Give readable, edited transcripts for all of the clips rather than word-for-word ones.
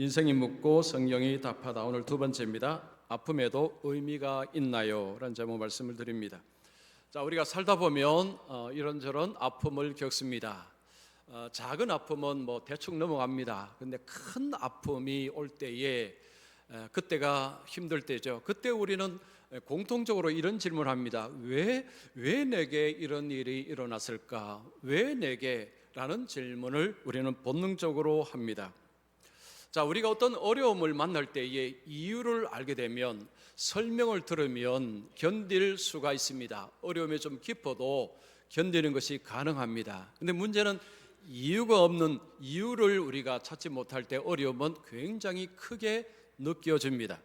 인생이 묻고 성경이 답하다. 오늘 두 번째입니다. 아픔에도 의미가 있나요? 라는 제목 말씀을 드립니다. 자, 우리가 살다 보면 이런저런 아픔을 겪습니다. 작은 아픔은 뭐 대충 넘어갑니다. 근데 큰 아픔이 올 때에 그때가 힘들 때죠. 그때 우리는 공통적으로 이런 질문을 합니다. 왜 내게 이런 일이 일어났을까? 왜 내게? 라는 질문을 우리는 본능적으로 합니다. 자, 우리가 어떤 어려움을 만날 때에 이유를 알게 되면 설명을 들으면 견딜 수가 있습니다. 어려움이 좀 깊어도 견디는 것이 가능합니다. 근데 문제는 이유가 없는 이유를 우리가 찾지 못할 때 어려움은 굉장히 크게 느껴집니다.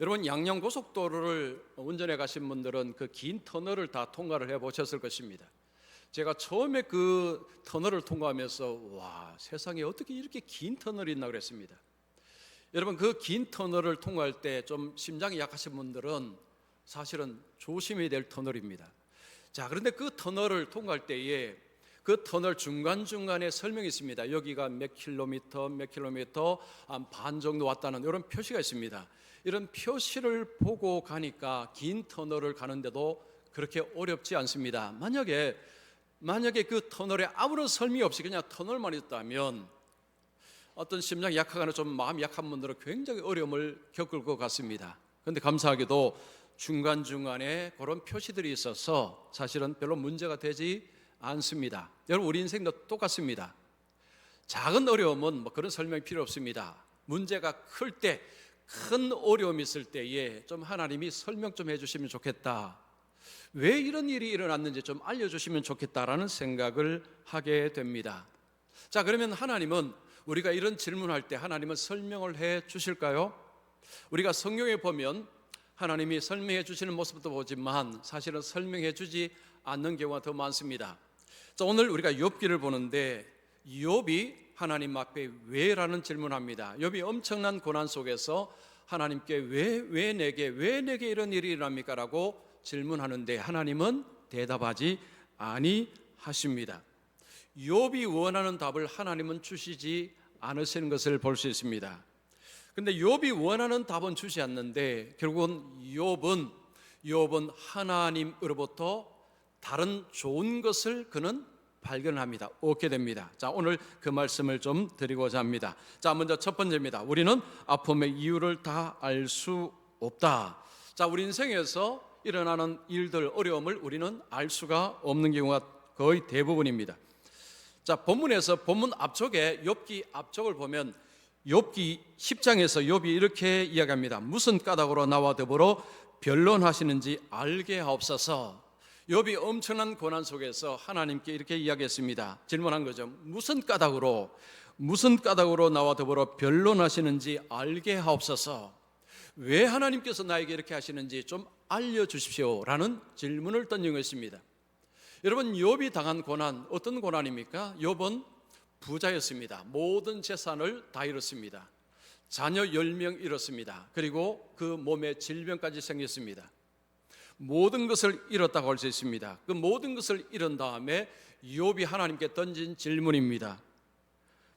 여러분, 양양고속도로를 운전해 가신 분들은 그 긴 터널을 다 통과를 해 보셨을 것입니다. 제가 처음에 그 터널을 통과하면서 와, 세상에 어떻게 이렇게 긴 터널이 있나 그랬습니다. 여러분, 그 긴 터널을 통과할 때 좀 심장이 약하신 분들은 사실은 조심해야 될 터널입니다. 자, 그런데 그 터널을 통과할 때에 그 터널 중간중간에 설명이 있습니다. 여기가 몇 킬로미터 반 정도 왔다는 이런 표시가 있습니다. 이런 표시를 보고 가니까 긴 터널을 가는데도 그렇게 어렵지 않습니다. 만약에 그 터널에 아무런 설명이 없이 그냥 터널만 있다면 어떤 심장이 약하거나 좀 마음이 약한 분들은 굉장히 어려움을 겪을 것 같습니다. 그런데 감사하게도 중간중간에 그런 표시들이 있어서 사실은 별로 문제가 되지 않습니다. 여러분, 우리 인생도 똑같습니다. 작은 어려움은 뭐 그런 설명이 필요 없습니다. 문제가 클 때, 큰 어려움이 있을 때에 좀 하나님이 설명 좀 해주시면 좋겠다, 왜 이런 일이 일어났는지 좀 알려주시면 좋겠다라는 생각을 하게 됩니다. 자, 그러면 하나님은 우리가 이런 질문할 때 하나님은 설명을 해 주실까요? 우리가 성경에 보면 하나님이 설명해 주시는 모습도 보지만 사실은 설명해 주지 않는 경우가 더 많습니다. 자, 오늘 우리가 욥기를 보는데 욥이 하나님 앞에 왜라는 질문합니다. 욥이 엄청난 고난 속에서 하나님께 왜 내게 이런 일이 일어납니까? 라고 질문하는데 하나님은 대답하지 아니하십니다. 욥이 원하는 답을 하나님은 주시지 않으시는 것을 볼 수 있습니다. 그런데 욥이 원하는 답은 주지 않는데 결국은 욥은 하나님으로부터 다른 좋은 것을 그는 발견합니다. 얻게 됩니다. 자, 오늘 그 말씀을 좀 드리고자 합니다. 자, 먼저 첫 번째입니다. 우리는 아픔의 이유를 다 알 수 없다. 자, 우리 인생에서 일어나는 일들, 어려움을 우리는 알 수가 없는 경우가 거의 대부분입니다. 자, 본문 앞쪽에 욥기 앞쪽을 보면 욥기 10장에서 욥이 이렇게 이야기합니다. 무슨 까닭으로 나와 더불어 변론하시는지 알게 하옵소서. 욥이 엄청난 고난 속에서 하나님께 이렇게 이야기했습니다. 질문한 거죠. 무슨 까닭으로 나와 더불어 변론하시는지 알게 하옵소서. 왜 하나님께서 나에게 이렇게 하시는지 좀 알려주십시오 라는 질문을 던진 것입니다. 여러분, 욥이 당한 고난, 어떤 고난입니까? 욥은 부자였습니다. 모든 재산을 다 잃었습니다. 자녀 10명 잃었습니다. 그리고 그 몸에 질병까지 생겼습니다. 모든 것을 잃었다고 할 수 있습니다. 그 모든 것을 잃은 다음에 욥이 하나님께 던진 질문입니다.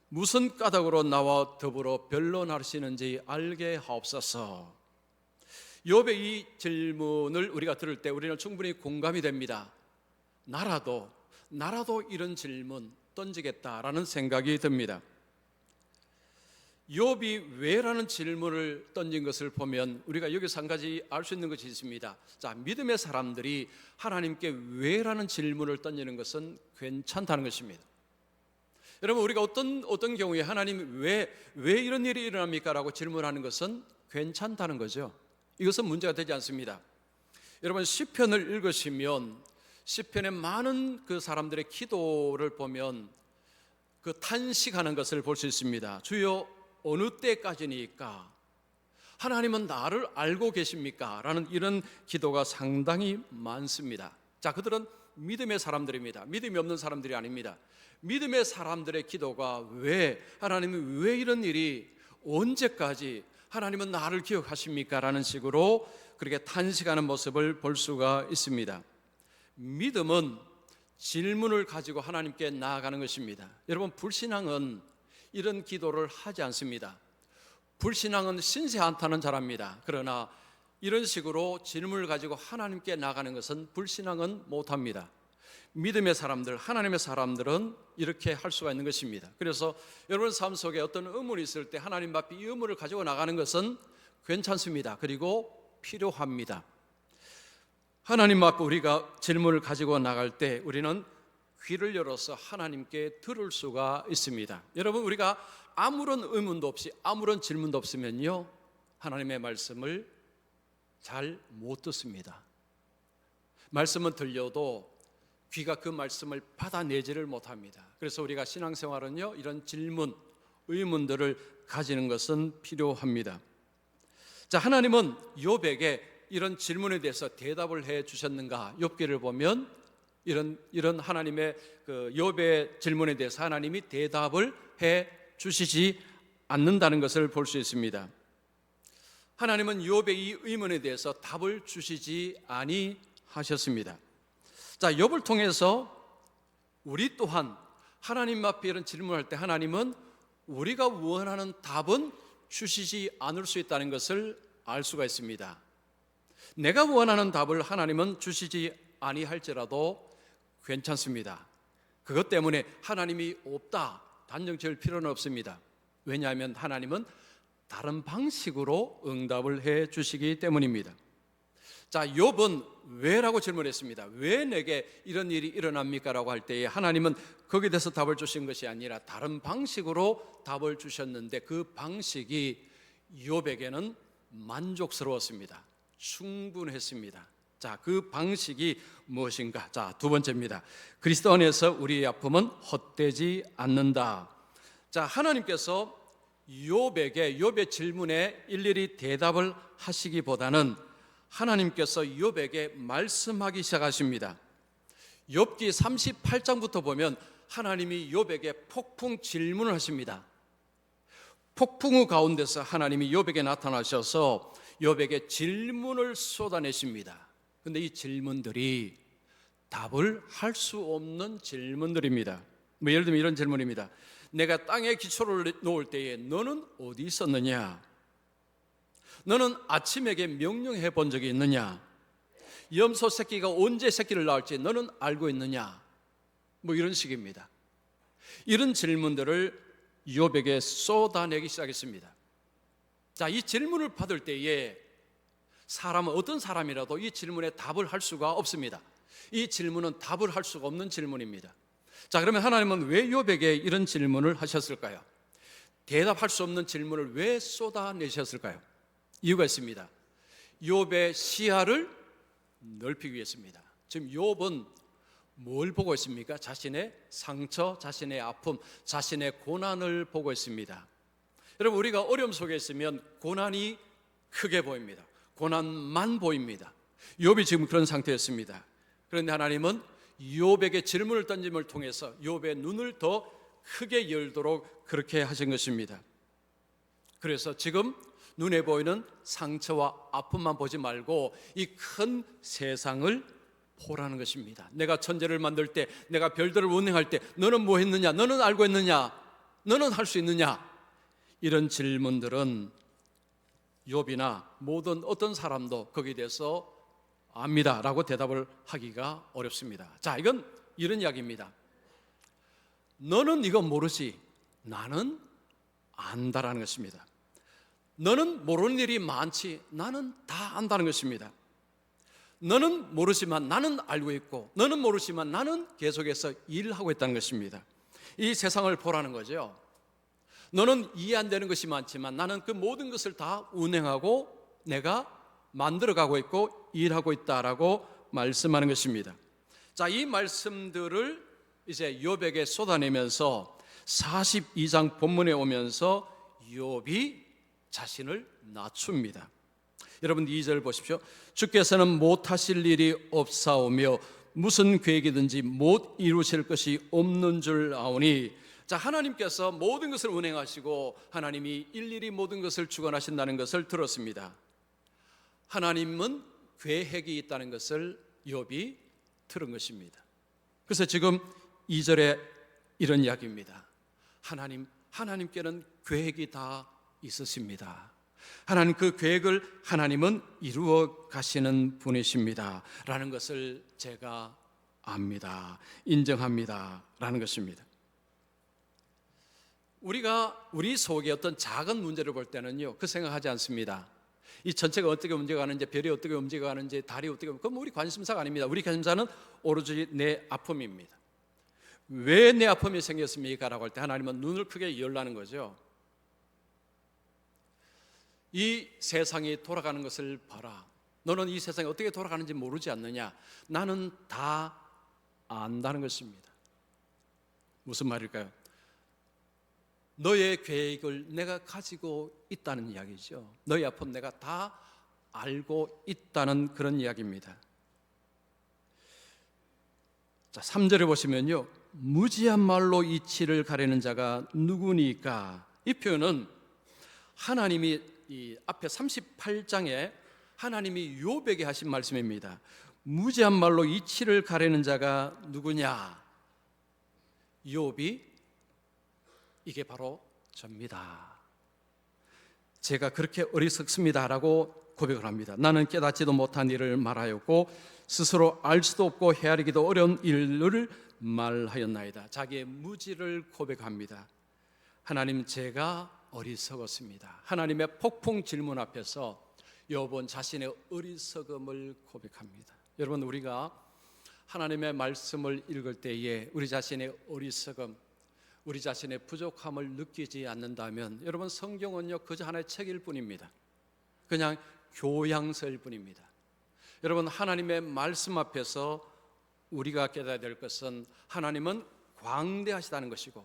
무슨 까닭으로 나와 더불어 변론하시는지 알게 하옵소서. 욥의 이 질문을 우리가 들을 때 우리는 충분히 공감이 됩니다. 나라도 이런 질문 던지겠다라는 생각이 듭니다. 욥이 왜라는 질문을 던진 것을 보면 우리가 여기서 한 가지 알 수 있는 것이 있습니다. 자, 믿음의 사람들이 하나님께 왜라는 질문을 던지는 것은 괜찮다는 것입니다. 여러분, 우리가 어떤 경우에 하나님 왜 이런 일이 일어납니까? 라고 질문하는 것은 괜찮다는 거죠. 이것은 문제가 되지 않습니다. 여러분, 시편을 읽으시면 시편의 많은 그 사람들의 기도를 보면 그 탄식하는 것을 볼 수 있습니다. 주여, 어느 때까지니까? 하나님은 나를 알고 계십니까? 라는 이런 기도가 상당히 많습니다. 자, 그들은 믿음의 사람들입니다. 믿음이 없는 사람들이 아닙니다. 믿음의 사람들의 기도가 하나님은 왜 이런 일이, 언제까지 하나님은 나를 기억하십니까? 라는 식으로 그렇게 탄식하는 모습을 볼 수가 있습니다. 믿음은 질문을 가지고 하나님께 나아가는 것입니다. 여러분, 불신앙은 이런 기도를 하지 않습니다. 불신앙은 신세 한탄은 잘합니다. 그러나 이런 식으로 질문을 가지고 하나님께 나가는 것은 불신앙은 못합니다. 믿음의 사람들, 하나님의 사람들은 이렇게 할 수가 있는 것입니다. 그래서 여러분 삶 속에 어떤 의문이 있을 때 하나님 앞에 이 의문을 가지고 나가는 것은 괜찮습니다. 그리고 필요합니다. 하나님 앞에 우리가 질문을 가지고 나갈 때 우리는 귀를 열어서 하나님께 들을 수가 있습니다. 여러분, 우리가 아무런 의문도 없이 아무런 질문도 없으면요, 하나님의 말씀을 잘 못 듣습니다. 말씀은 들려도 귀가 그 말씀을 받아내지를 못합니다. 그래서 우리가 신앙생활은요, 이런 질문, 의문들을 가지는 것은 필요합니다. 자, 하나님은 욥에게 이런 질문에 대해서 대답을 해 주셨는가? 욥기를 보면 이런 하나님의 그 욥의 질문에 대해서 하나님이 대답을 해 주시지 않는다는 것을 볼 수 있습니다. 하나님은 욥의 이 의문에 대해서 답을 주시지 아니하셨습니다. 자, 욥을 통해서 우리 또한 하나님 앞에 이런 질문할 때 하나님은 우리가 원하는 답은 주시지 않을 수 있다는 것을 알 수가 있습니다. 내가 원하는 답을 하나님은 주시지 아니할지라도 괜찮습니다. 그것 때문에 하나님이 없다 단정 지을 필요는 없습니다. 왜냐하면 하나님은 다른 방식으로 응답을 해 주시기 때문입니다. 자, 욥은 왜라고 질문했습니다. 왜 내게 이런 일이 일어납니까? 라고 할 때에 하나님은 거기에 대해서 답을 주신 것이 아니라 다른 방식으로 답을 주셨는데 그 방식이 욥에게는 만족스러웠습니다. 충분했습니다. 자, 그 방식이 무엇인가? 자, 두 번째입니다. 그리스도 안에서 우리의 아픔은 헛되지 않는다. 자, 하나님께서 욥의 질문에 일일이 대답을 하시기보다는 하나님께서 욥에게 말씀하기 시작하십니다. 욥기 38장부터 보면 하나님이 욥에게 폭풍 질문을 하십니다. 폭풍우 가운데서 하나님이 욥에게 나타나셔서 욥에게 질문을 쏟아내십니다. 그런데 이 질문들이 답을 할 수 없는 질문들입니다. 예를 들면 이런 질문입니다. 내가 땅에 기초를 놓을 때에 너는 어디 있었느냐? 너는 아침에게 명령해 본 적이 있느냐? 염소 새끼가 언제 새끼를 낳을지 너는 알고 있느냐? 이런 식입니다. 이런 질문들을 욥에게 쏟아내기 시작했습니다. 자, 이 질문을 받을 때에 사람은 어떤 사람이라도 이 질문에 답을 할 수가 없습니다. 이 질문은 답을 할 수가 없는 질문입니다. 자, 그러면 하나님은 왜 욥에게 이런 질문을 하셨을까요? 대답할 수 없는 질문을 왜 쏟아내셨을까요? 이유가 있습니다. 욥의 시야를 넓히기 위해서입니다. 지금 욥은 뭘 보고 있습니까? 자신의 상처, 자신의 아픔, 자신의 고난을 보고 있습니다. 여러분, 우리가 어려움 속에 있으면 고난이 크게 보입니다. 고난만 보입니다. 욥이 지금 그런 상태였습니다. 그런데 하나님은 욥에게 질문을 던짐을 통해서 욥의 눈을 더 크게 열도록 그렇게 하신 것입니다. 그래서 지금 눈에 보이는 상처와 아픔만 보지 말고 이 큰 세상을 보라는 것입니다. 내가 천재를 만들 때, 내가 별들을 운행할 때 너는 뭐 했느냐? 너는 알고 있느냐? 너는 할 수 있느냐? 이런 질문들은 욥이나 모든 어떤 사람도 거기에 대해서 압니다 라고 대답을 하기가 어렵습니다. 자, 이건 이런 이야기입니다. 너는 이거 모르지, 나는 안다라는 것입니다. 너는 모르는 일이 많지, 나는 다 안다는 것입니다. 너는 모르지만 나는 알고 있고, 너는 모르지만 나는 계속해서 일하고 있다는 것입니다. 이 세상을 보라는 거죠. 너는 이해 안 되는 것이 많지만 나는 그 모든 것을 다 운행하고 내가 만들어가고 있고 일하고 있다라고 말씀하는 것입니다. 자, 이 말씀들을 이제 욥에게 쏟아내면서 42장 본문에 오면서 욥이 자신을 낮춥니다. 여러분 2절 보십시오. 주께서는 못하실 일이 없사오며 무슨 계획이든지 못 이루실 것이 없는 줄 아오니. 자, 하나님께서 모든 것을 운행하시고 하나님이 일일이 모든 것을 주관하신다는 것을 들었습니다. 하나님은 계획이 있다는 것을 욥이 들은 것입니다. 그래서 지금 2절에 이런 이야기입니다. 하나님께는 계획이 다 있으십니다. 하나님 그 계획을 하나님은 이루어 가시는 분이십니다 라는 것을 제가 압니다. 인정합니다 라는 것입니다. 우리가 우리 속에 어떤 작은 문제를 볼 때는요, 그 생각하지 않습니다. 이 전체가 어떻게 움직여가는지, 별이 어떻게 움직여가는지, 달이 어떻게, 그건 우리 관심사가 아닙니다. 우리 관심사는 오로지 내 아픔입니다. 왜 내 아픔이 생겼습니까? 라고 할 때 하나님은 눈을 크게 열라는 거죠. 이 세상이 돌아가는 것을 봐라. 너는 이 세상이 어떻게 돌아가는지 모르지 않느냐? 나는 다 안다는 것입니다. 무슨 말일까요? 너의 계획을 내가 가지고 있다는 이야기죠. 너의 아픔 내가 다 알고 있다는 그런 이야기입니다. 자, 3절에 보시면요, 무지한 말로 이치를 가리는 자가 누구니까? 이 표현은 하나님이 이 앞에 38장에 하나님이 욥에게 하신 말씀입니다. 무지한 말로 이치를 가리는 자가 누구냐? 욥이 이게 바로 접니다. 제가 그렇게 어리석습니다라고 고백을 합니다. 나는 깨닫지도 못한 일을 말하였고 스스로 알 수도 없고 헤아리기도 어려운 일을 말하였나이다. 자기의 무지를 고백합니다. 하나님, 제가 어리석었습니다. 하나님의 폭풍 질문 앞에서 욥은 자신의 어리석음을 고백합니다. 여러분, 우리가 하나님의 말씀을 읽을 때에 우리 자신의 어리석음, 우리 자신의 부족함을 느끼지 않는다면 여러분, 성경은요 그저 하나의 책일 뿐입니다. 그냥 교양서일 뿐입니다. 여러분, 하나님의 말씀 앞에서 우리가 깨달아야 될 것은 하나님은 광대하시다는 것이고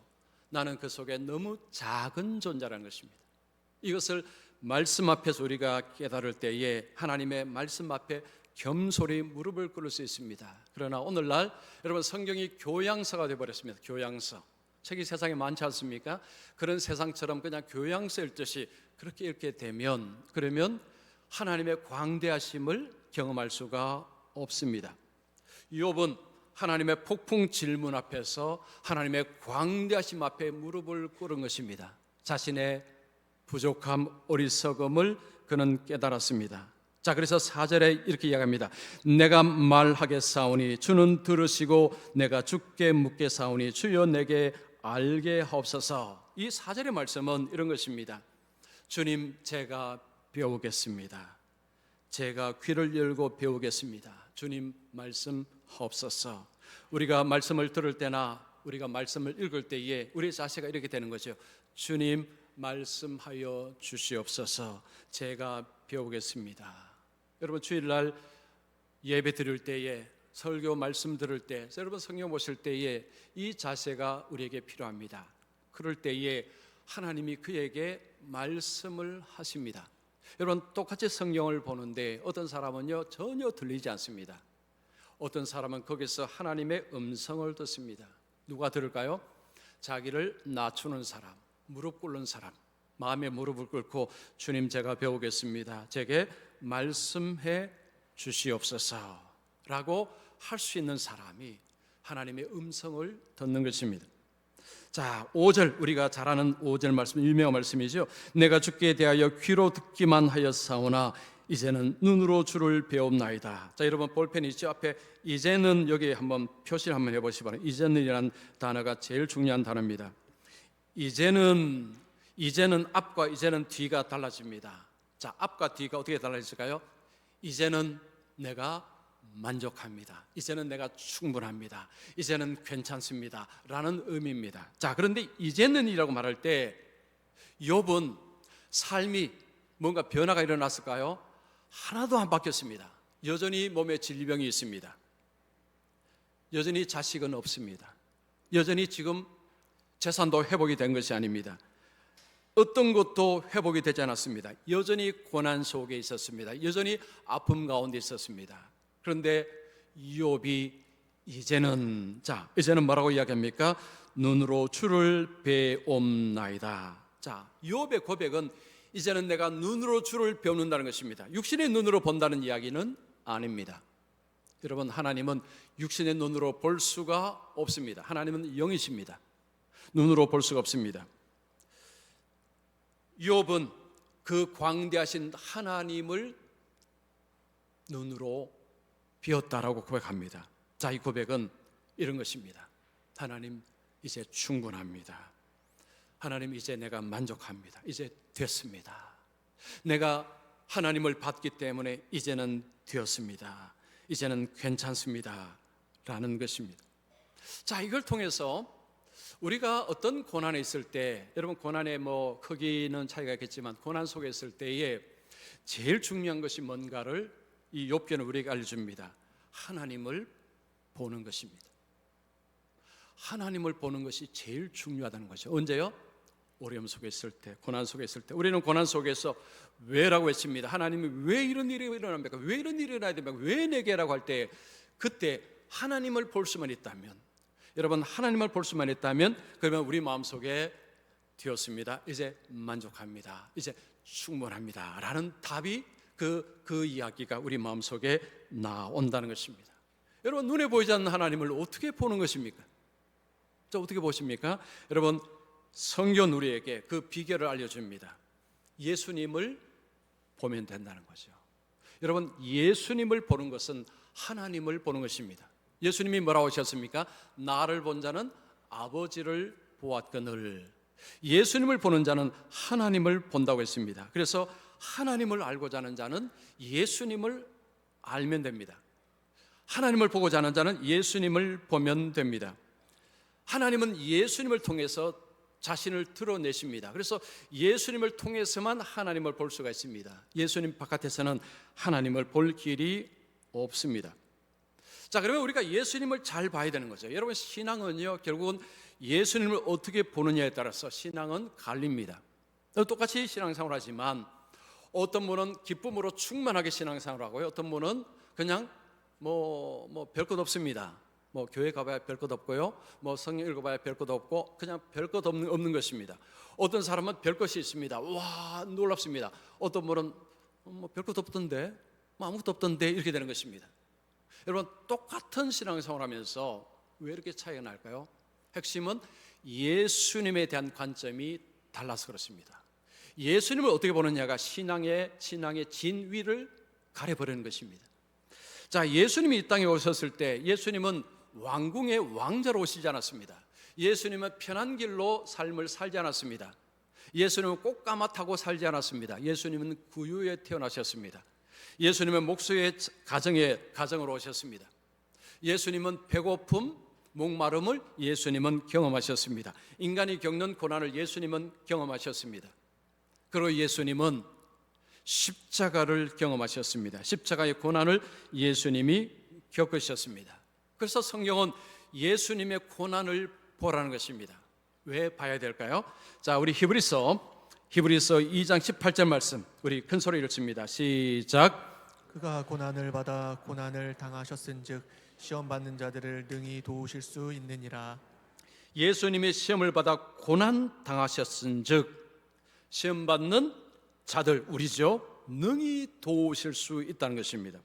나는 그 속에 너무 작은 존재라는 것입니다. 이것을 말씀 앞에서 우리가 깨달을 때에 하나님의 말씀 앞에 겸손히 무릎을 꿇을 수 있습니다. 그러나 오늘날 여러분, 성경이 교양서가 되어버렸습니다. 교양서, 책이 세상에 많지 않습니까? 그런 세상처럼 그냥 교양서 읽듯이 그렇게 읽게 되면 그러면 하나님의 광대하심을 경험할 수가 없습니다. 욥은 하나님의 폭풍 질문 앞에서 하나님의 광대하심 앞에 무릎을 꿇은 것입니다. 자신의 부족함, 어리석음을 그는 깨달았습니다. 자, 그래서 4절에 이렇게 이야기합니다. 내가 말하겠사오니 주는 들으시고 내가 주께 묻겠사오니 주여 내게 알게 하옵소서. 이 4절의 말씀은 이런 것입니다. 주님, 제가 배우겠습니다. 제가 귀를 열고 배우겠습니다. 주님, 말씀하옵소서. 우리가 말씀을 들을 때나 우리가 말씀을 읽을 때에 우리 자세가 이렇게 되는 거죠. 주님, 말씀하여 주시옵소서. 제가 배우겠습니다. 여러분, 주일날 예배 드릴 때에, 설교 말씀 들을 때, 여러분 성경 보실 때에 이 자세가 우리에게 필요합니다. 그럴 때에 하나님이 그에게 말씀을 하십니다. 여러분, 똑같이 성경을 보는데 어떤 사람은요 전혀 들리지 않습니다. 어떤 사람은 거기서 하나님의 음성을 듣습니다. 누가 들을까요? 자기를 낮추는 사람, 무릎 꿇는 사람, 마음에 무릎을 꿇고 주님, 제가 배우겠습니다. 제게 말씀해 주시옵소서 라고 할 수 있는 사람이 하나님의 음성을 듣는 것입니다. 자, 5절, 우리가 잘 아는 5절 말씀, 유명한 말씀이죠. 내가 주께 대하여 귀로 듣기만 하였사오나 이제는 눈으로 주를 배웁나이다. 자, 여러분 볼펜 있죠? 앞에 이제는, 여기 한번 표시를 한번 해보시기 바랍니다. 이제는이라는 단어가 제일 중요한 단어입니다. 이제는 앞과 이제는 뒤가 달라집니다. 자, 앞과 뒤가 어떻게 달라질까요? 이제는 내가 만족합니다. 이제는 내가 충분합니다. 이제는 괜찮습니다 라는 의미입니다. 자, 그런데 이제는이라고 말할 때 욥은 삶이 뭔가 변화가 일어났을까요? 하나도 안 바뀌었습니다. 여전히 몸에 질병이 있습니다. 여전히 자식은 없습니다. 여전히 지금 재산도 회복이 된 것이 아닙니다. 어떤 것도 회복이 되지 않았습니다. 여전히 고난 속에 있었습니다. 여전히 아픔 가운데 있었습니다. 그런데 욥이 이제는 뭐라고 이야기합니까? 눈으로 주를 배옵나이다. 자, 욥의 고백은 이제는 내가 눈으로 주를 배우는다는 것입니다. 육신의 눈으로 본다는 이야기는 아닙니다. 여러분, 하나님은 육신의 눈으로 볼 수가 없습니다. 하나님은 영이십니다. 눈으로 볼 수가 없습니다. 욥은 그 광대하신 하나님을 눈으로 비었다라고 고백합니다. 자, 이 고백은 이런 것입니다. 하나님, 이제 충분합니다. 하나님, 이제 내가 만족합니다. 이제 됐습니다. 내가 하나님을 받기 때문에 이제는 되었습니다. 이제는 괜찮습니다. 라는 것입니다. 자, 이걸 통해서 우리가 어떤 고난에 있을 때, 여러분 고난의 크기는 차이가 있겠지만 고난 속에 있을 때에 제일 중요한 것이 뭔가를 이 욥기는 우리에게 알려줍니다. 하나님을 보는 것입니다. 하나님을 보는 것이 제일 중요하다는 거죠. 언제요? 어려움 속에 있을 때, 고난 속에 있을 때. 우리는 고난 속에서 왜라고 외칩니다. 하나님이 왜 이런 일이 일어납니까? 왜 이런 일이 일어나야 됩니까? 왜 내게라고 할 때, 그때 하나님을 볼 수만 있다면, 여러분 하나님을 볼 수만 있다면, 그러면 우리 마음속에 되었습니다. 이제 만족합니다. 이제 충분합니다. 라는 답이 그 이야기가 우리 마음속에 나온다는 것입니다. 여러분, 눈에 보이지 않는 하나님을 어떻게 보는 것입니까? 자, 어떻게 보십니까? 여러분, 성경 우리에게 그 비결을 알려줍니다. 예수님을 보면 된다는 거죠. 여러분, 예수님을 보는 것은 하나님을 보는 것입니다. 예수님이 뭐라고 하셨습니까? 나를 본 자는 아버지를 보았거늘. 예수님을 보는 자는 하나님을 본다고 했습니다. 그래서 하나님을 알고자 하는 자는 예수님을 알면 됩니다. 하나님을 보고자 하는 자는 예수님을 보면 됩니다. 하나님은 예수님을 통해서 자신을 드러내십니다. 그래서 예수님을 통해서만 하나님을 볼 수가 있습니다. 예수님 바깥에서는 하나님을 볼 길이 없습니다. 자, 그러면 우리가 예수님을 잘 봐야 되는 거죠. 여러분, 신앙은요, 결국은 예수님을 어떻게 보느냐에 따라서 신앙은 갈립니다. 똑같이 신앙생활 하지만 어떤 분은 기쁨으로 충만하게 신앙생활 하고요, 어떤 분은 그냥 별 것 없습니다. 교회 가봐야 별 것 없고요, 성경 읽어봐야 별 것 없고, 그냥 별 것 없는 것입니다. 어떤 사람은 별 것이 있습니다. 와, 놀랍습니다. 어떤 분은 별 것 없던데, 아무것도 없던데, 이렇게 되는 것입니다. 여러분, 똑같은 신앙생활 하면서 왜 이렇게 차이가 날까요? 핵심은 예수님에 대한 관점이 달라서 그렇습니다. 예수님을 어떻게 보느냐가 신앙의 진위를 가려버리는 것입니다. 자, 예수님이 이 땅에 오셨을 때 예수님은 왕궁의 왕자로 오시지 않았습니다. 예수님은 편한 길로 삶을 살지 않았습니다. 예수님은 꽃가마 타고 살지 않았습니다. 예수님은 구유에 태어나셨습니다. 예수님은 목수의 가정으로 오셨습니다. 예수님은 배고픔, 목마름을 예수님은 경험하셨습니다. 인간이 겪는 고난을 예수님은 경험하셨습니다. 그리고 예수님은 십자가를 경험하셨습니다. 십자가의 고난을 예수님이 겪으셨습니다. 그래서 성경은 예수님의 고난을 보라는 것입니다. 왜 봐야 될까요? 자, 우리 히브리서 2장 18절 말씀, 우리 큰 소리 읽습니다. 시작. 그가 고난을 받아 고난을 당하셨은즉 시험 받는 자들을 능히 도우실 수 있느니라. 예수님이 시험을 받아 고난 당하셨은즉 시험 받는 자들, 우리죠, 능히 도우실 수 있다는 것입니다.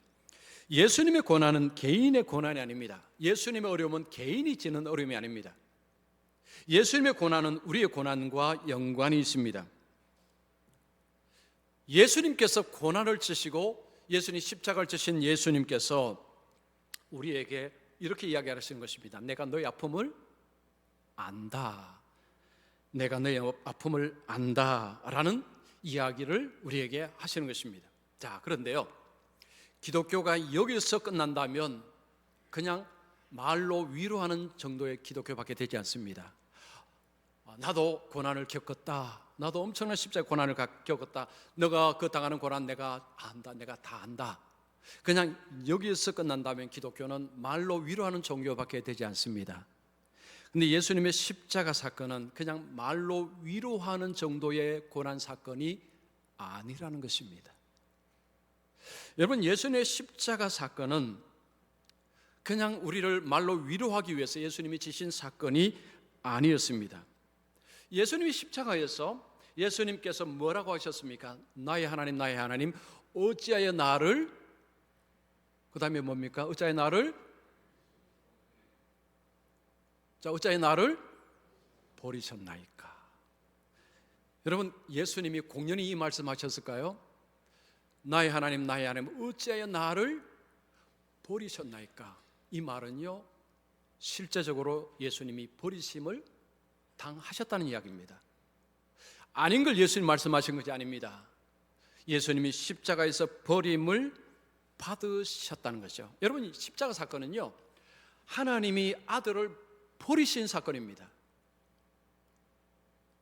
예수님의 고난은 개인의 고난이 아닙니다. 예수님의 어려움은 개인이 지는 어려움이 아닙니다. 예수님의 고난은 우리의 고난과 연관이 있습니다. 예수님께서 고난을 지시고 예수님 십자가를 지신 예수님께서 우리에게 이렇게 이야기하시는 것입니다. 내가 너의 아픔을 안다. 내가 너의 아픔을 안다라는 이야기를 우리에게 하시는 것입니다. 자, 그런데요, 기독교가 여기서 끝난다면 그냥 말로 위로하는 정도의 기독교밖에 되지 않습니다. 나도 고난을 겪었다. 나도 엄청난 십자가의 고난을 겪었다. 너가 그 당하는 고난 내가 안다. 내가 다 안다. 그냥 여기에서 끝난다면 기독교는 말로 위로하는 종교밖에 되지 않습니다. 근데 예수님의 십자가 사건은 그냥 말로 위로하는 정도의 고난 사건이 아니라는 것입니다. 여러분, 예수님의 십자가 사건은 그냥 우리를 말로 위로하기 위해서 예수님이 지신 사건이 아니었습니다. 예수님이 십자가에서 예수님께서 뭐라고 하셨습니까? 나의 하나님, 나의 하나님, 어찌하여 나를, 그 다음에 뭡니까? 어찌하여 나를, 어찌하여 나를 버리셨나이까? 여러분, 예수님이 공연히 이 말씀하셨을까요? 나의 하나님 어찌하여 나를 버리셨나이까? 이 말은요, 실제적으로 예수님이 버리심을 당하셨다는 이야기입니다. 아닌 걸 예수님 말씀하신 것이 아닙니다. 예수님이 십자가에서 버림을 받으셨다는 것이죠. 여러분, 십자가 사건은요, 하나님이 아들을 버리신 사건입니다.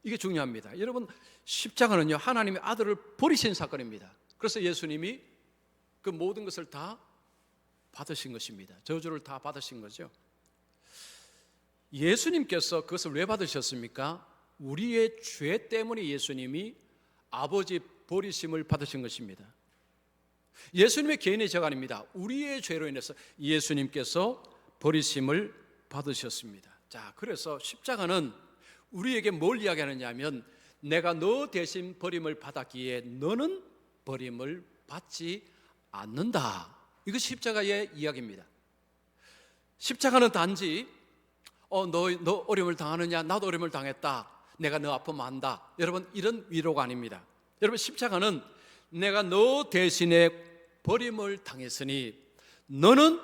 이게 중요합니다. 여러분, 십자가는요, 하나님이 아들을 버리신 사건입니다. 그래서 예수님이 그 모든 것을 다 받으신 것입니다. 저주를 다 받으신 거죠. 예수님께서 그것을 왜 받으셨습니까? 우리의 죄 때문에 예수님이 아버지 버리심을 받으신 것입니다. 예수님의 개인의 죄가 아닙니다. 우리의 죄로 인해서 예수님께서 버리심을 받으셨습니다. 자, 그래서 십자가는 우리에게 뭘 이야기하느냐 하면, 내가 너 대신 버림을 받았기에 너는 버림을 받지 않는다. 이것이 십자가의 이야기입니다. 십자가는 단지 너 어려움을 당하느냐, 나도 어려움을 당했다, 내가 너 아프면 안다, 여러분, 이런 위로가 아닙니다. 여러분, 십자가는 내가 너 대신에 버림을 당했으니 너는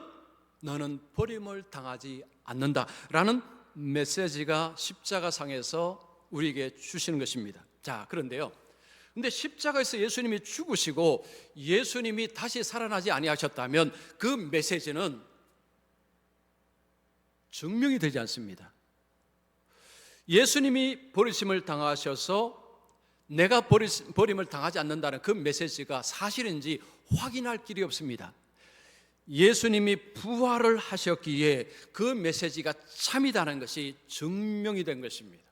버림을 당하지 않는다라는 메시지가 십자가상에서 우리에게 주시는 것입니다. 자, 그런데요, 근데 십자가에서 예수님이 죽으시고 예수님이 다시 살아나지 아니하셨다면 그 메시지는 증명이 되지 않습니다. 예수님이 버리심을 당하셔서 내가 버림을 당하지 않는다는 그 메시지가 사실인지 확인할 길이 없습니다. 예수님이 부활을 하셨기에 그 메시지가 참이다는 것이 증명이 된 것입니다.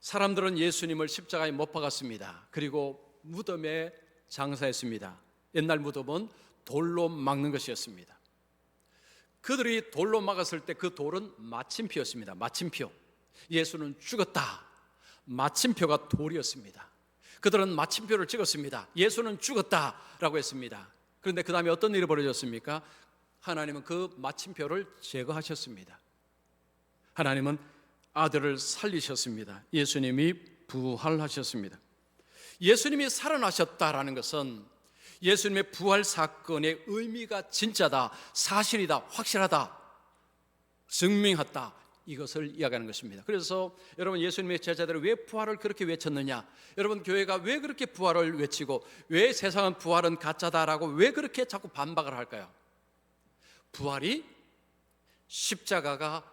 사람들은 예수님을 십자가에 못 박았습니다. 그리고 무덤에 장사했습니다. 옛날 무덤은 돌로 막는 것이었습니다. 그들이 돌로 막았을 때 그 돌은 마침표였습니다. 마침표. 예수는 죽었다. 마침표가 돌이었습니다. 그들은 마침표를 찍었습니다. 예수는 죽었다라고 했습니다. 그런데 그 다음에 어떤 일이 벌어졌습니까? 하나님은 그 마침표를 제거하셨습니다. 하나님은 아들을 살리셨습니다. 예수님이 부활하셨습니다. 예수님이 살아나셨다라는 것은 예수님의 부활 사건의 의미가 진짜다, 사실이다, 확실하다, 증명했다, 이것을 이야기하는 것입니다. 그래서 여러분, 예수님의 제자들이 왜 부활을 그렇게 외쳤느냐, 여러분, 교회가 왜 그렇게 부활을 외치고 왜 세상은 부활은 가짜다라고 왜 그렇게 자꾸 반박을 할까요? 부활이 십자가가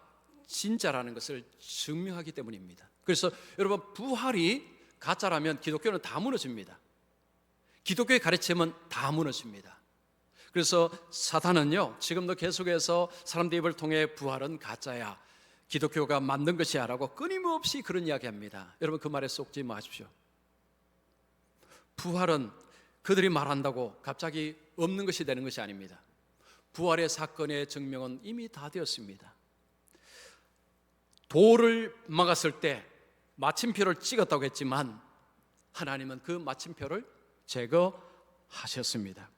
진짜라는 것을 증명하기 때문입니다. 그래서 여러분, 부활이 가짜라면 기독교는 다 무너집니다. 기독교의 가르침은 다 무너집니다. 그래서 사탄은요, 지금도 계속해서 사람들 입을 통해 부활은 가짜야, 기독교가 만든 것이야 라고 끊임없이 그런 이야기합니다. 여러분, 그 말에 속지 마십시오. 부활은 그들이 말한다고 갑자기 없는 것이 되는 것이 아닙니다. 부활의 사건의 증명은 이미 다 되었습니다. 돌을 막았을 때 마침표를 찍었다고 했지만 하나님은 그 마침표를 제거하셨습니다.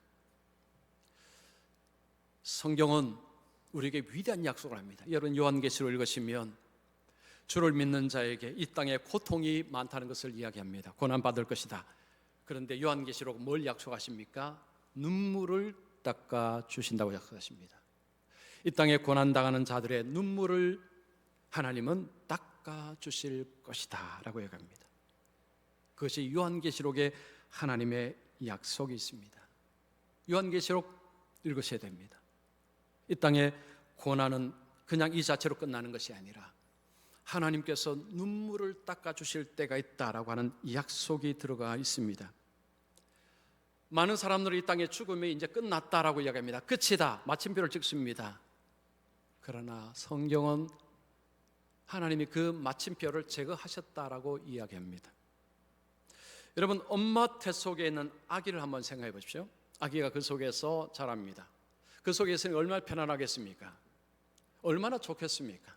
성경은 우리에게 위대한 약속을 합니다. 여러분, 요한계시록 읽으시면 주를 믿는 자에게 이 땅에 고통이 많다는 것을 이야기합니다. 고난받을 것이다. 그런데 요한계시록 뭘 약속하십니까? 눈물을 닦아 주신다고 약속하십니다. 이 땅에 고난당하는 자들의 눈물을 하나님은 닦아 주실 것이다 라고 얘기합니다. 그것이 요한계시록에 하나님의 약속이 있습니다. 요한계시록 읽으셔야 됩니다. 이 땅의 고난은 그냥 이 자체로 끝나는 것이 아니라 하나님께서 눈물을 닦아주실 때가 있다라고 하는 약속이 들어가 있습니다. 많은 사람들이 이 땅의 죽음이 이제 끝났다라고 이야기합니다. 끝이다, 마침표를 찍습니다. 그러나 성경은 하나님이 그 마침표를 제거하셨다라고 이야기합니다. 여러분, 엄마 태 속에 있는 아기를 한번 생각해 보십시오. 아기가 그 속에서 자랍니다. 그 속에 있으니 얼마나 편안하겠습니까? 얼마나 좋겠습니까?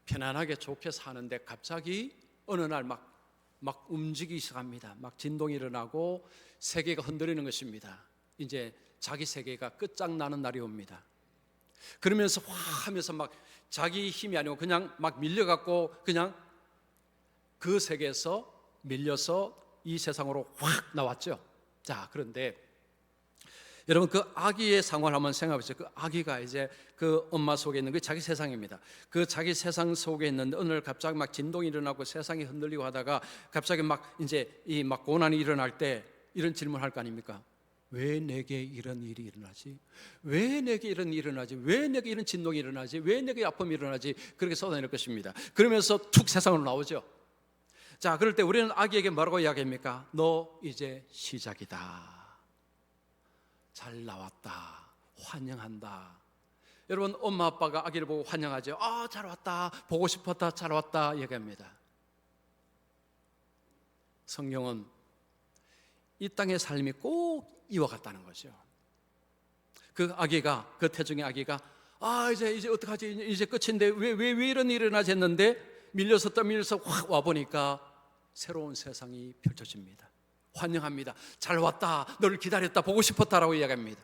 편안하게 좋게 사는데 갑자기 어느 날 막 움직이기 시작합니다. 막 진동이 일어나고 세계가 흔들리는 것입니다. 이제 자기 세계가 끝장나는 날이 옵니다. 그러면서 와 하면서 막 자기 힘이 아니고 그냥 막 밀려갖고 그냥 그 세계에서 밀려서 이 세상으로 확 나왔죠. 자, 그런데 여러분, 그 아기의 상황을 한번 생각해 보세요. 그 아기가 이제 그 엄마 속에 있는 그 자기 세상입니다. 그 자기 세상 속에 있는데 어느 날 갑자기 막 진동이 일어나고 세상이 흔들리고 하다가 갑자기 막 이제 이 막 고난이 일어날 때 이런 질문을 할 거 아닙니까? 왜 내게 이런 일이 일어나지? 왜 내게 이런 일이 일어나지? 왜 내게 이런 진동이 일어나지? 왜 내게 아픔이 일어나지? 그렇게 쏟아낼 것입니다. 그러면서 툭 세상으로 나오죠. 자, 그럴 때 우리는 아기에게 뭐라고 이야기합니까? 너 이제 시작이다. 잘 나왔다. 환영한다. 여러분, 엄마 아빠가 아기를 보고 환영하죠. 아, 잘 왔다. 보고 싶었다. 잘 왔다. 얘기합니다. 성경은 이 땅의 삶이 꼭 이와 같다는 거죠. 그 아기가, 그 태중의 아기가 이제 어떡하지? 이제 끝인데 왜 이런 일이 일어나지 했는데 밀려서 확 와보니까 새로운 세상이 펼쳐집니다. 환영합니다. 잘 왔다. 너를 기다렸다. 보고 싶었다라고 이야기합니다.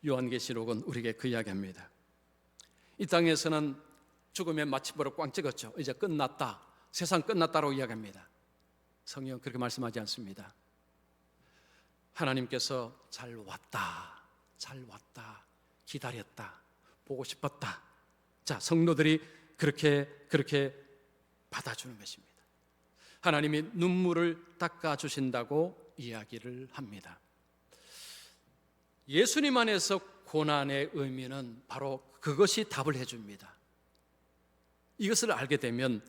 요한계시록은 우리에게 그 이야기합니다. 이 땅에서는 죽음의 마침표를 꽝 찍었죠. 이제 끝났다. 세상 끝났다라고 이야기합니다. 성경은 그렇게 말씀하지 않습니다. 하나님께서 잘 왔다. 잘 왔다. 기다렸다. 보고 싶었다. 자, 성도들이 그렇게 받아주는 것입니다. 하나님이 눈물을 닦아주신다고 이야기를 합니다. 예수님 안에서 고난의 의미는 바로 그것이 답을 해줍니다. 이것을 알게 되면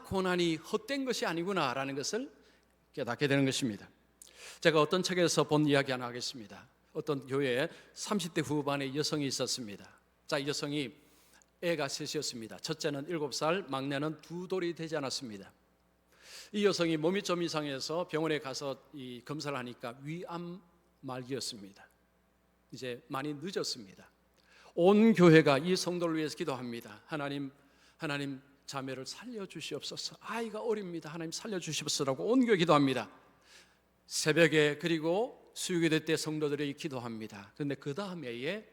고난이 헛된 것이 아니구나라는 것을 깨닫게 되는 것입니다. 제가 어떤 책에서 본 이야기 하나 하겠습니다. 어떤 교회에 30대 후반의 여성이 있었습니다. 자, 이 여성이 애가 셋이었습니다. 첫째는 7살, 막내는 2돌이 되지 않았습니다. 이 여성이 몸이 좀 이상해서 병원에 가서 이 검사를 하니까 위암 말기였습니다. 이제 많이 늦었습니다. 온 교회가 이 성도를 위해서 기도합니다. 하나님 자매를 살려주시옵소서. 아이가 어립니다. 하나님 살려주시옵소서라고 온 교회 기도합니다. 새벽에 그리고 수요일에 때 성도들이 기도합니다. 그런데 그 다음 해에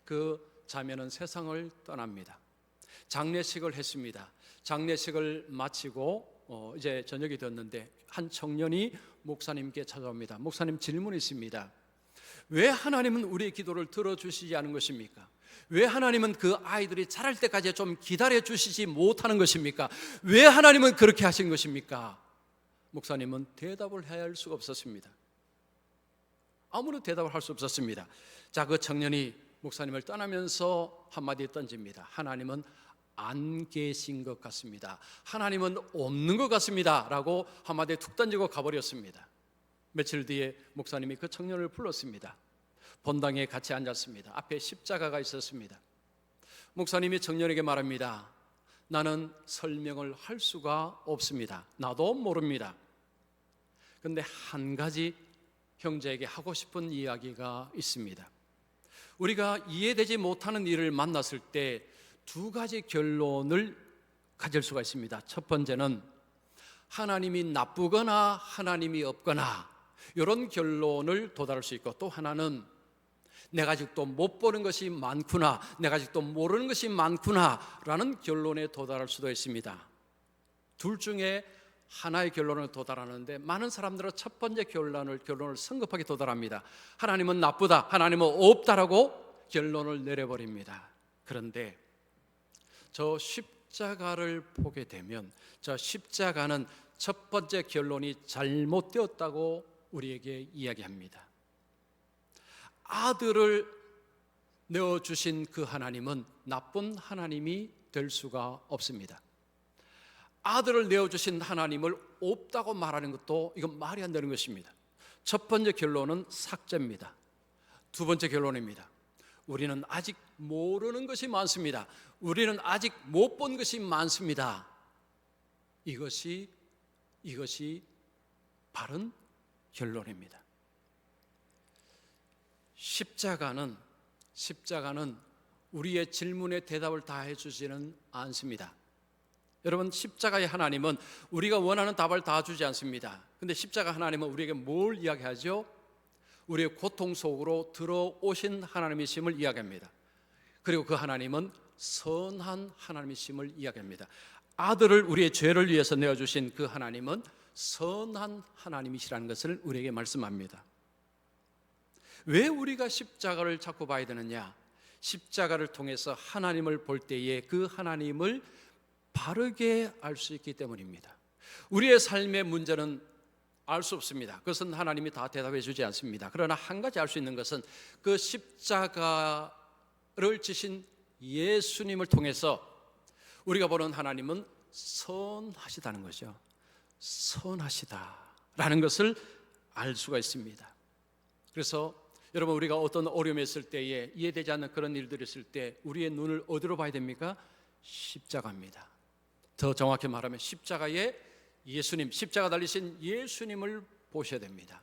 그 자매는 세상을 떠납니다. 장례식을 했습니다. 장례식을 마치고 이제 저녁이 되었는데 한 청년이 목사님께 찾아옵니다. 목사님, 질문이 있습니다. 왜 하나님은 우리의 기도를 들어주시지 않은 것입니까? 왜 하나님은 그 아이들이 자랄 때까지 좀 기다려주시지 못하는 것입니까? 왜 하나님은 그렇게 하신 것입니까? 목사님은 대답을 해야 할 수가 없었습니다. 아무런 대답을 할 수 없었습니다. 자, 그 청년이 목사님을 떠나면서 한마디 던집니다. 하나님은 안 계신 것 같습니다. 하나님은 없는 것 같습니다. 라고 한마디 툭 던지고 가버렸습니다. 며칠 뒤에 목사님이 그 청년을 불렀습니다. 본당에 같이 앉았습니다. 앞에 십자가가 있었습니다. 목사님이 청년에게 말합니다. 나는 설명을 할 수가 없습니다. 나도 모릅니다. 그런데 한 가지 형제에게 하고 싶은 이야기가 있습니다. 우리가 이해되지 못하는 일을 만났을 때 2가지 결론을 가질 수가 있습니다. 첫 번째는 하나님이 나쁘거나 하나님이 없거나 이런 결론을 도달할 수 있고, 또 하나는 내가 아직도 못 보는 것이 많구나, 내가 아직도 모르는 것이 많구나 라는 결론에 도달할 수도 있습니다. 둘 중에 하나의 결론을 도달하는데 많은 사람들은 첫 번째 결론을 성급하게 도달합니다. 하나님은 나쁘다, 하나님은 없다라고 결론을 내려버립니다. 그런데 저 십자가를 보게 되면 저 십자가는 첫 번째 결론이 잘못되었다고 우리에게 이야기합니다. 아들을 내어주신 그 하나님은 나쁜 하나님이 될 수가 없습니다. 아들을 내어주신 하나님을 없다고 말하는 것도 이건 말이 안 되는 것입니다. 첫 번째 결론은 삭제입니다. 두 번째 결론입니다. 우리는 아직 모르는 것이 많습니다. 우리는 아직 못 본 것이 많습니다. 이것이 바른 결론입니다. 십자가는 우리의 질문에 대답을 다 해주지는 않습니다. 여러분, 십자가의 하나님은 우리가 원하는 답을 다 주지 않습니다. 그런데 십자가 하나님은 우리에게 뭘 이야기하죠? 우리의 고통 속으로 들어오신 하나님이심을 이야기합니다. 그리고 그 하나님은 선한 하나님이심을 이야기합니다. 아들을 우리의 죄를 위해서 내어주신 그 하나님은 선한 하나님이시라는 것을 우리에게 말씀합니다. 왜 우리가 십자가를 자꾸 봐야 되느냐? 십자가를 통해서 하나님을 볼 때에 그 하나님을 바르게 알 수 있기 때문입니다. 우리의 삶의 문제는 알 수 없습니다. 그것은 하나님이 다 대답해 주지 않습니다. 그러나 한 가지 알 수 있는 것은 그 십자가를 지신 예수님을 통해서 우리가 보는 하나님은 선하시다는 거죠. 선하시다라는 것을 알 수가 있습니다. 그래서 여러분, 우리가 어떤 어려움에 있을 때에 이해되지 않는 그런 일들이 있을 때 우리의 눈을 어디로 봐야 됩니까? 십자가입니다. 더 정확히 말하면 십자가의 예수님, 십자가 달리신 예수님을 보셔야 됩니다.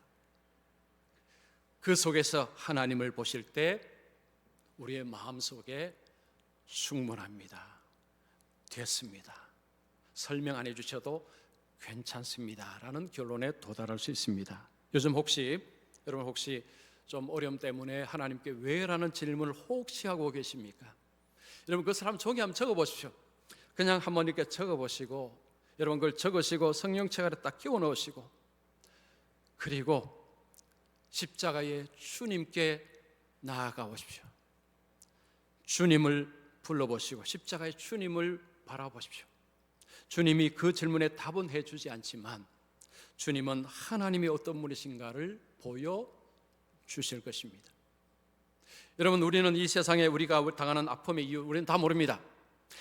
그 속에서 하나님을 보실 때 우리의 마음속에 충분합니다. 됐습니다. 설명 안 해주셔도 괜찮습니다 라는 결론에 도달할 수 있습니다. 요즘 여러분 혹시 좀 어려움 때문에 하나님께 왜? 라는 질문을 혹시 하고 계십니까? 여러분, 그것을 한번 종이에 한번 적어보십시오. 그냥 한번 이렇게 적어보시고, 여러분 그걸 적으시고 성령책에 딱 끼워 넣으시고, 그리고 십자가의 주님께 나아가 보십시오. 주님을 불러보시고 십자가의 주님을 바라보십시오. 주님이 그 질문에 답은 해주지 않지만 주님은 하나님이 어떤 분이신가를 보여주실 것입니다. 여러분, 우리는 이 세상에 우리가 당하는 아픔의 이유 우리는 다 모릅니다.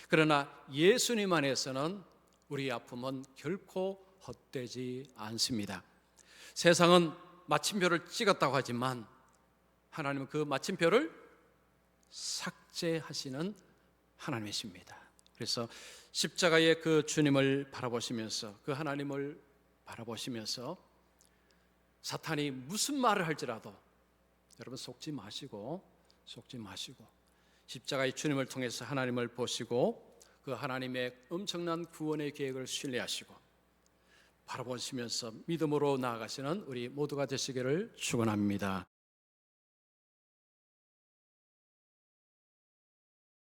그러나 예수님 안에서는 우리의 아픔은 결코 헛되지 않습니다. 세상은 마침표를 찍었다고 하지만 하나님은 그 마침표를 삭제하시는 하나님이십니다. 그래서 십자가의 그 주님을 바라보시면서, 그 하나님을 바라보시면서 사탄이 무슨 말을 할지라도 여러분 속지 마시고 십자가의 주님을 통해서 하나님을 보시고 그 하나님의 엄청난 구원의 계획을 신뢰하시고 바라보시면서 믿음으로 나아가시는 우리 모두가 되시기를 축원합니다.